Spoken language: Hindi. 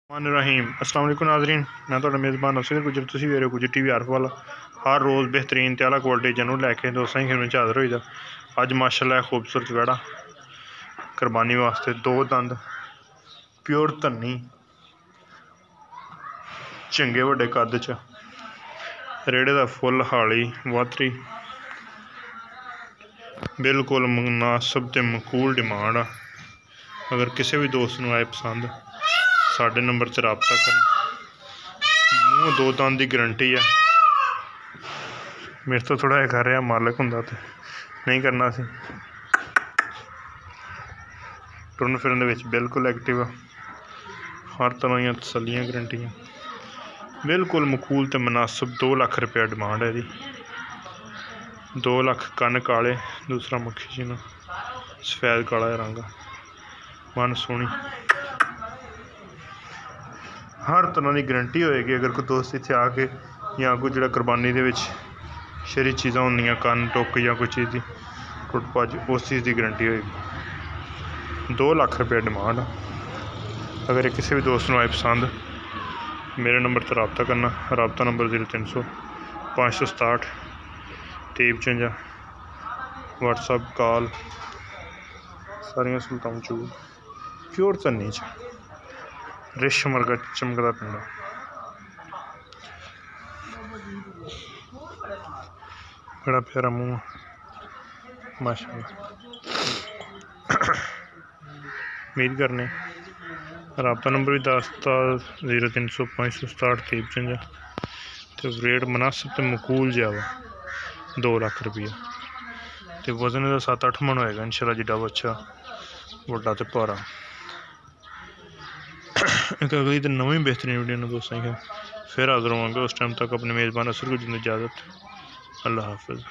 रहीम अस्सलाम वालेकुम नाज़रीन, मैं तो मेज़बान असगर गुजर तुसी वे रहे गुजर टीवी आरफ वाला। हर रोज़ बेहतरीन ते आला क्वालिटी जनू लैके दोस्तां की खिदमत हाज़र होई दा। अज माशाअल्लाह खूबसूरत वेड़ा कुर्बानी वास्ते दो दंद प्योर धन्नी चंगे वड्डे कद च रेड़े दा फुल हाली वातरी बिल्कुल मुनासब ते मकूल डिमांड आ। अगर किसी भी दोस्त नूं आए पसंद साढ़े नंबर से रबता कर। मूँह दो दंद की गारंटी है। मेरे तो थोड़ा कर रहा मालक होंदा तो नहीं करना सी। टुरन फिरन दे बिल्कुल एक्टिव आ। हर तरह दी तसलियां गारंटियां बिल्कुल मकूल तो मुनासब। 2 लाख रुपया डिमांड है। 2 लाख कन्न काले, दूसरा मक्खी चीना सफेद काला रंग मन सोहनी। हर तरह की गारंटी होएगी। अगर कोई दोस्त इत्थे आके या कोई जो कुरबानी दे विच शहरी चीज़ां होंदियां कन्न टुक या कोई चीज़ की टुट भज उस चीज़ की गारंटी होएगी। 2 लाख रुपया डिमांड। अगर किसी भी दोस्त नूं आए पसंद मेरे नंबर पर रबता करना। रबता नंबर 0300 567 2355। व्हाट्सअप कॉल सारियां सहूलतां मौजूद। प्योर धन्नी च रेशम वर्गा चमकदा पिंडा। बड़ा प्यारा मुँह माशाअल्लाह। उम्मीद करने रबता नंबर भी दसता 0300 567 2355 तो रेट मुनासिब तो मकूल जहा वा 2 लाख रुपया। तो वजन का 7-8 मन होएगा इंशाल्लाह। जिड्डा बच्चा वड्डा तो भारा। एक अगली तो नवी बेहतरीन वीडियो दोस्तों फिर हाजिर होवांगे। उस टाइम तक अपने मेज़बान असर को इजाज़त। अल्लाह हाफिज़।